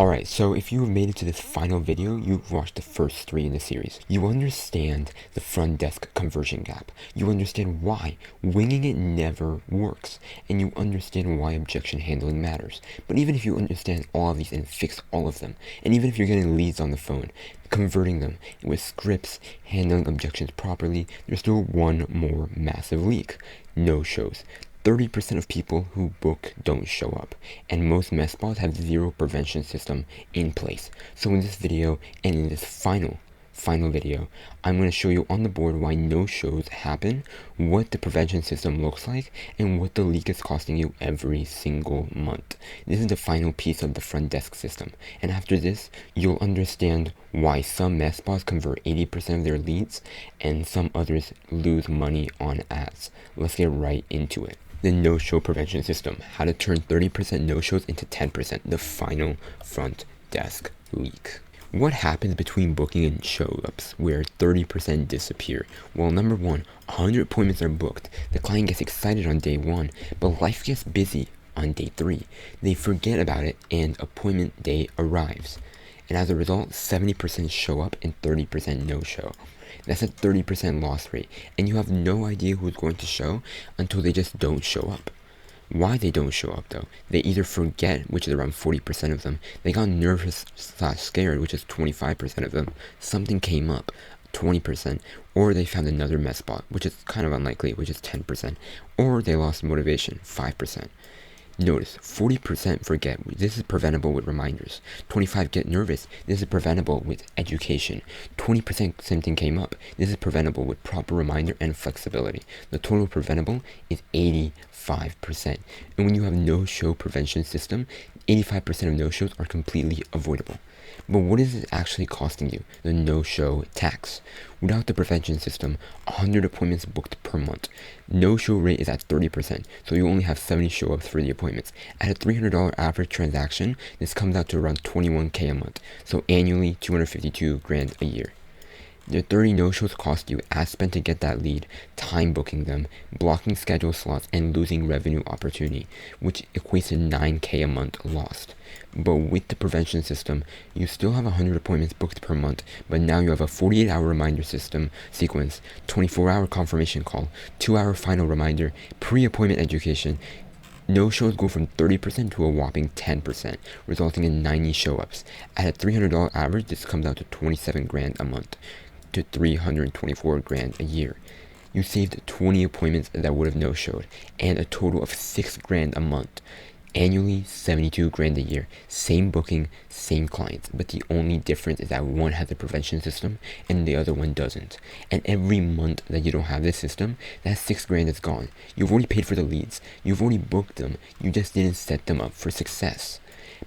Alright, so if you have made it to this final video, you've watched the first 3 in the series. You understand the front desk conversion gap. You understand why winging it never works. And you understand why objection handling matters. But even if you understand all of these and fix all of them, and even if you're getting leads on the phone, converting them with scripts, handling objections properly, there's still one more massive leak: no-shows. 30% of people who book don't show up, and most messbots have zero prevention system in place. So in this video, and in this final video, I'm going to show you on the board why no-shows happen, what the prevention system looks like, and what the leak is costing you every single month. This is the final piece of the front desk system, and after this, you'll understand why some messbots convert 80% of their leads, and some others lose money on ads. Let's get right into it. The no-show prevention system, how to turn 30% no-shows into 10%, the final front desk leak. What happens between booking and show-ups where 30% disappear? Well, number one, 100 appointments are booked. The client gets excited on day 1, but life gets busy on day 3. They forget about it and appointment day arrives. And as a result, 70% show up and 30% no-show. That's a 30% loss rate, and you have no idea who's going to show until they just don't show up. Why they don't show up though? They either forget, which is around 40% of them, they got nervous / scared, which is 25% of them, something came up, 20%, or they found another messbot, which is kind of unlikely, which is 10%, or they lost motivation, 5%. Notice, 40% forget. This is preventable with reminders. 25% get nervous. This is preventable with education. 20% something came up. This is preventable with proper reminder and flexibility. The total preventable is 85%. And when you have no-show prevention system, 85% of no-shows are completely avoidable. But what is it actually costing you? The no-show tax. Without the prevention system, 100 appointments booked per month. No-show rate is at 30%, so you only have 70 show-ups for the appointments. At a $300 average transaction, this comes out to around $21K a month, so annually $252,000 a year. The 30 no-shows cost you ad spend to get that lead, time booking them, blocking schedule slots, and losing revenue opportunity, which equates to $9K a month lost. But with the prevention system, you still have 100 appointments booked per month, but now you have a 48-hour reminder system sequence, 24-hour confirmation call, 2-hour final reminder, pre-appointment education. No-shows go from 30% to a whopping 10%, resulting in 90 show-ups. At a $300 average, this comes out to $27,000 a month to $324,000 a year. You saved 20 appointments that would have no-showed, and a total of $6,000 a month. Annually, $72,000 a year. Same booking, same clients, but the only difference is that one has a prevention system and the other one doesn't. And every month that you don't have this system, that $6,000 is gone. You've already paid for the leads. You've already booked them. You just didn't set them up for success.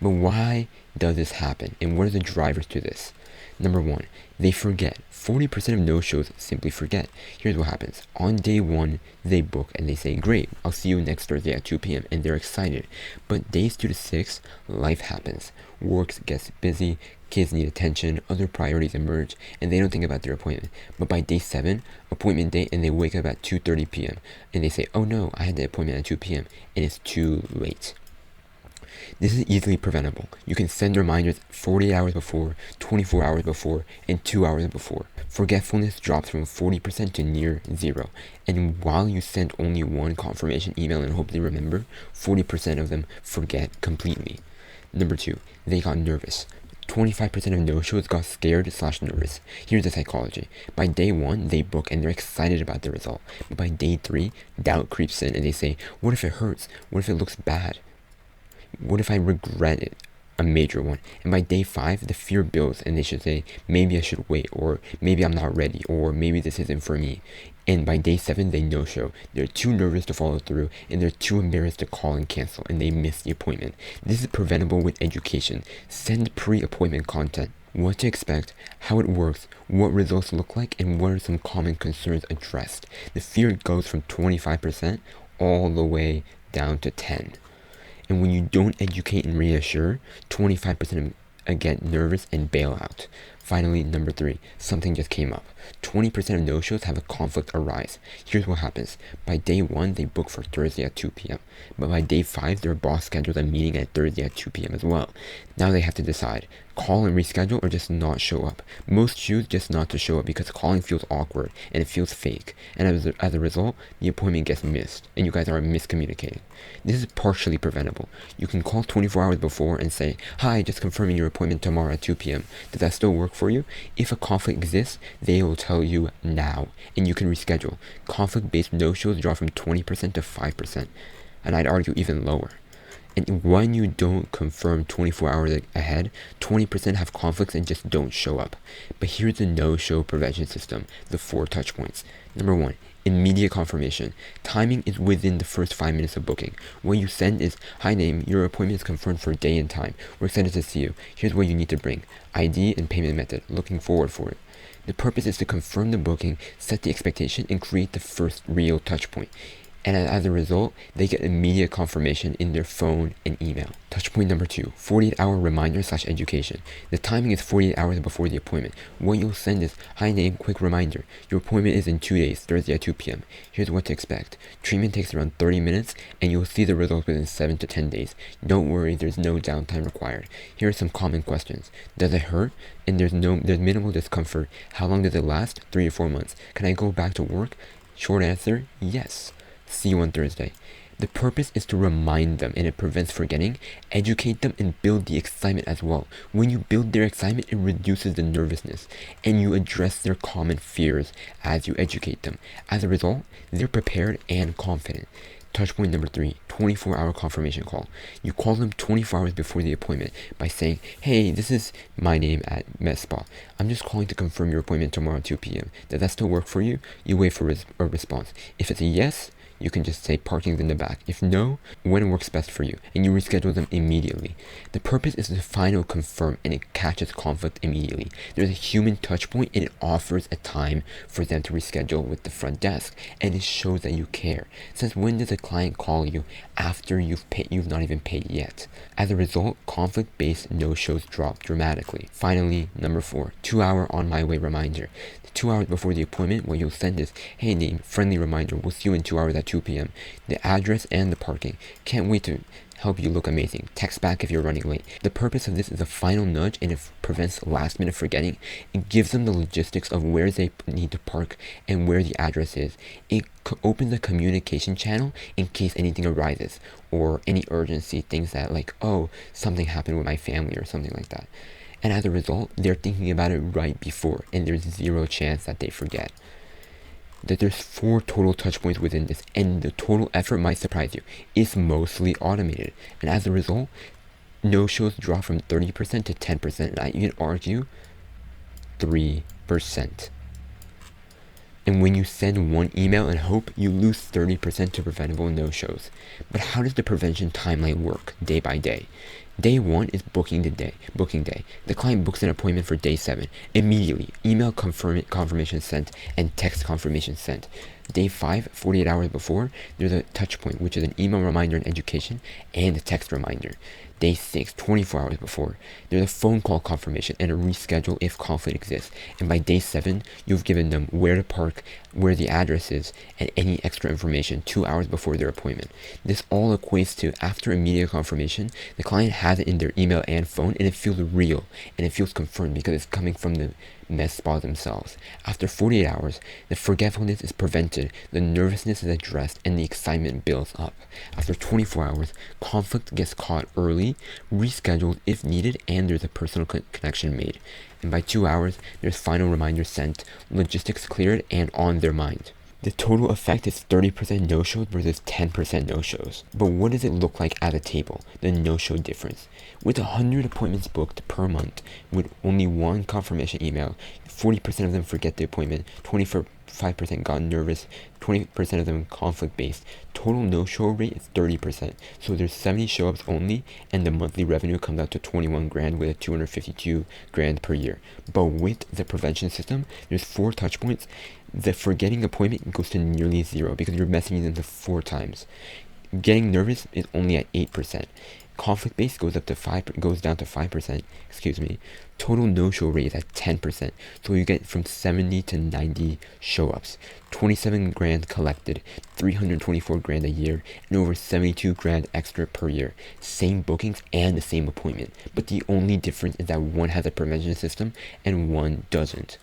But why does this happen? And what are the drivers to this? Number one, they forget. 40% of no-shows simply forget. Here's what happens. On day 1, they book and they say, great, I'll see you next Thursday at 2 p.m. and they're excited. But days 2 to 6, life happens. Work gets busy, kids need attention, other priorities emerge, and they don't think about their appointment. But by day 7, appointment day, and they wake up at 2:30 p.m. and they say, oh no, I had the appointment at 2 p.m. and it's too late. This is easily preventable. You can send reminders 40 hours before, 24 hours before, and 2 hours before. Forgetfulness drops from 40% to near 0. And while you send only one confirmation email and hope they remember, 40% of them forget completely. Number 2, they got nervous. 25% of no-shows got scared / nervous. Here's the psychology. By day 1, they book and they're excited about the result. But by day 3, doubt creeps in and they say, what if it hurts? What if it looks bad? What if I regret it? A major one. And by day 5, the fear builds and they should say, maybe I should wait, or maybe I'm not ready, or maybe this isn't for me. And by day 7, they no-show. They're too nervous to follow through, and they're too embarrassed to call and cancel, and they miss the appointment. This is preventable with education. Send pre-appointment content. What to expect, how it works, what results look like, and what are some common concerns addressed. The fear goes from 25% all the way down to 10%. And when you don't educate and reassure, 25% get nervous and bail out. Finally, number 3, something just came up. 20% of no-shows have a conflict arise. Here's what happens. By day 1, they book for Thursday at 2 p.m. But by day 5, their boss scheduled a meeting at Thursday at 2 p.m. as well. Now they have to decide, call and reschedule or just not show up. Most choose just not to show up because calling feels awkward and it feels fake. And as a result, the appointment gets missed and you guys are miscommunicating. This is partially preventable. You can call 24 hours before and say, hi, just confirming your appointment tomorrow at 2 p.m. Does that still work for you? If a conflict exists, they will tell you now and you can reschedule. Conflict-based no-shows drop from 20% to 5%, and I'd argue even lower. And when you don't confirm 24 hours ahead, 20% have conflicts and just don't show up. But here's the no-show prevention system, the 4 touch points. Number 1, immediate confirmation. Timing is within the first 5 minutes of booking. What you send is, hi name, your appointment is confirmed for day and time. We're excited to see you. Here's what you need to bring. ID and payment method. Looking forward for it. The purpose is to confirm the booking, set the expectation, and create the first real touch point. And as a result, they get immediate confirmation in their phone and email. Touchpoint number 2, 48-hour reminder/education. The timing is 48 hours before the appointment. What you'll send is, hi name, quick reminder. Your appointment is in 2 days, Thursday at 2 p.m. Here's what to expect. Treatment takes around 30 minutes and you'll see the results within 7 to 10 days. Don't worry, there's no downtime required. Here are some common questions. Does it hurt? And there's minimal discomfort. How long does it last? 3 to 4 months. Can I go back to work? Short answer, yes. See you on Thursday. The purpose is to remind them and it prevents forgetting, educate them, and build the excitement as well. When you build their excitement, it reduces the nervousness and you address their common fears as you educate them. As a result, they're prepared and confident. Touchpoint number 3, 24-hour confirmation call. You call them 24 hours before the appointment by saying, hey, this is my name at MedSpa. I'm just calling to confirm your appointment tomorrow at 2 p.m. Does that still work for you? You wait for a response. If it's a yes, you can just say parking's in the back. If no, when it works best for you, and you reschedule them immediately. The purpose is to final confirm and it catches conflict immediately. There's a human touch point and it offers a time for them to reschedule with the front desk, and it shows that you care. Since when does a client call you after you've not even paid yet? As a result, conflict-based no-shows drop dramatically. Finally, number 4, 2-hour on my way reminder. 2 hours before the appointment, what you'll send is, hey name, friendly reminder, we'll see you in 2 hours at 2 p.m. The address and the parking. Can't wait to help you look amazing. Text back if you're running late. The purpose of this is a final nudge and it prevents last minute forgetting. It gives them the logistics of where they need to park and where the address is. It opens a communication channel in case anything arises or any urgency, things that like, oh, something happened with my family or something like that. And as a result, they're thinking about it right before, and there's 0 chance that they forget. That there's 4 total touch points within this, and the total effort might surprise you. It's mostly automated, and as a result, no-shows drop from 30% to 10%, and I even argue 3%. And when you send one email and hope, you lose 30% to preventable no-shows. But how does the prevention timeline work day by day? Day 1 is booking day. The client books an appointment for day 7. Immediately, email confirmation sent and text confirmation sent. Day 5, 48 hours before, there's a touch point, which is an email reminder and education and a text reminder. Day 6, 24 hours before, there's a phone call confirmation and a reschedule if conflict exists. And by day 7, you've given them where to park, where the address is, and any extra information 2 hours before their appointment. This all equates to, after immediate confirmation, the client has it in their email and phone, and it feels real, and it feels confirmed because it's coming from the med spa themselves. After 48 hours, the forgetfulness is prevented, the nervousness is addressed, and the excitement builds up. After 24 hours, conflict gets caught early, rescheduled if needed, and there's a personal connection made. And by 2 hours, there's final reminder sent, logistics cleared, and on their mind. The total effect is 30% no-shows versus 10% no-shows. But what does it look like at a table, the no-show difference? With 100 appointments booked per month, with only 1 confirmation email, 40% of them forget the appointment, 25% got nervous, 20% of them conflict-based. Total no-show rate is 30%. So there's 70 show-ups only, and the monthly revenue comes out to 21 grand with a 252 grand per year. But with the prevention system, there's 4 touch points. The forgetting appointment goes to nearly 0 because you're messaging them 4 times. Getting nervous is only at 8%. Conflict base goes down to 5%, excuse me. Total no-show rate is at 10%, so you get from 70 to 90 show-ups. 27 grand collected, 324 grand a year, and over 72 grand extra per year. Same bookings and the same appointment, but the only difference is that one has a prevention system and one doesn't.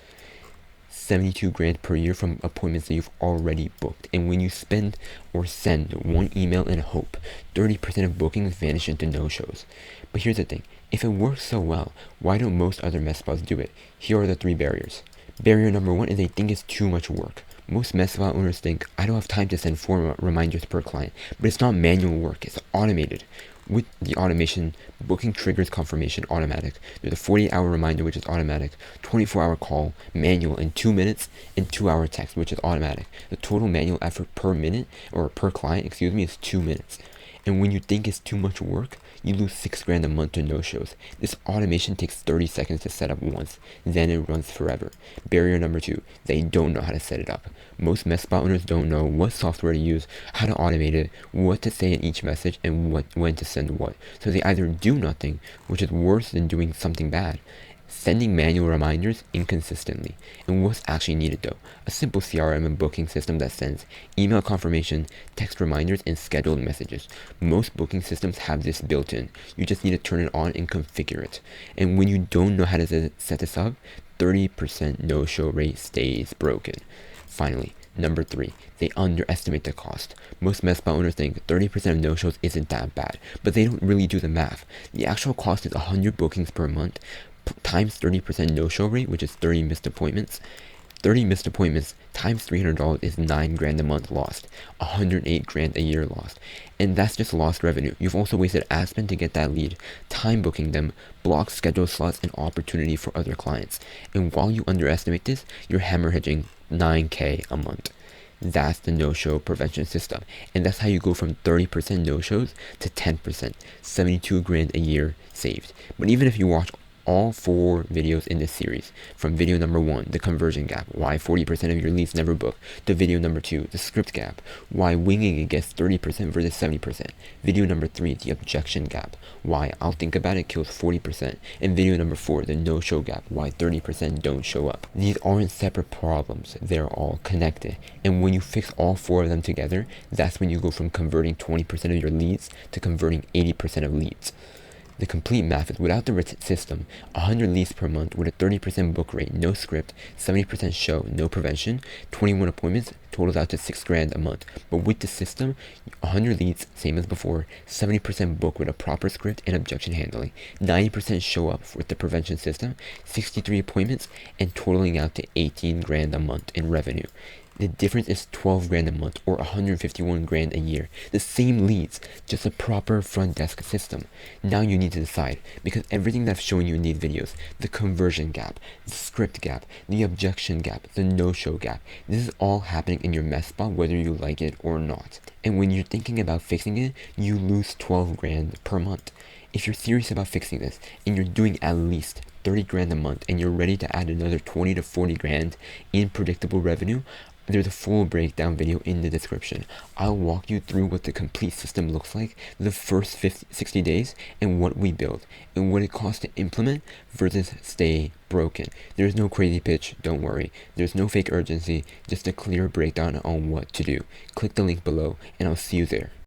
72 grand per year from appointments that you've already booked. And when you spend or send one email in hope, 30% of bookings vanish into no-shows. But here's the thing, if it works so well, why don't most other med spas do it? Here are the 3 barriers. Barrier number 1 is they think it's too much work. Most med spa owners think, I don't have time to send 4 reminders per client, but it's not manual work, it's automated. With the automation, booking triggers confirmation automatic. There's a 48-hour reminder, which is automatic, 24-hour call, manual in 2 minutes, and 2-hour text, which is automatic. The total manual effort per minute, or per client, is 2 minutes. And when you think it's too much work, you lose 6 grand a month to no-shows. This automation takes 30 seconds to set up once, then it runs forever. Barrier number 2, they don't know how to set it up. Most med spa owners don't know what software to use, how to automate it, what to say in each message, and when to send what. So they either do nothing, which is worse than doing something bad, sending manual reminders inconsistently. And what's actually needed though? A simple CRM and booking system that sends email confirmation, text reminders, and scheduled messages. Most booking systems have this built in. You just need to turn it on and configure it. And when you don't know how to set this up, 30% no-show rate stays broken. Finally, number 3, they underestimate the cost. Most med spa owners think 30% of no-shows isn't that bad, but they don't really do the math. The actual cost is 100 bookings per month, times 30% no-show rate, which is 30 missed appointments. 30 missed appointments times $300 is 9 grand a month lost, 108 grand a year lost. And that's just lost revenue. You've also wasted ad spend to get that lead, time booking them, blocked schedule slots, and opportunity for other clients. And while you underestimate this, you're hemorrhaging 9K a month. That's the no-show prevention system. And that's how you go from 30% no-shows to 10%, 72 grand a year saved. But even if you watch all 4 videos in this series, from video number 1, the conversion gap, why 40% of your leads never book, to video number 2, the script gap, why winging it gets 30% versus 70%, video number 3, the objection gap, why I'll think about it kills 40%, and video number 4, the no-show gap, why 30% don't show up. These aren't separate problems, they're all connected, and when you fix all 4 of them together, that's when you go from converting 20% of your leads to converting 80% of leads. The complete math is, without the system, 100 leads per month with a 30% book rate, no script, 70% show, no prevention, 21 appointments, totals out to 6 grand a month. But with the system, 100 leads, same as before, 70% book with a proper script and objection handling, 90% show up with the prevention system, 63 appointments, and totaling out to 18 grand a month in revenue. The difference is 12 grand a month, or 151 grand a year. The same leads, just a proper front desk system. Now you need to decide, because everything that I've shown you in these videos, the conversion gap, the script gap, the objection gap, the no-show gap, this is all happening in your med spa whether you like it or not. And when you're thinking about fixing it, you lose 12 grand per month. If you're serious about fixing this, and you're doing at least 30 grand a month, and you're ready to add another 20 to 40 grand in predictable revenue, there's a full breakdown video in the description. I'll walk you through what the complete system looks like, the first 60 days, and what we build, and what it costs to implement versus stay broken. There's no crazy pitch, don't worry. There's no fake urgency, just a clear breakdown on what to do. Click the link below, and I'll see you there.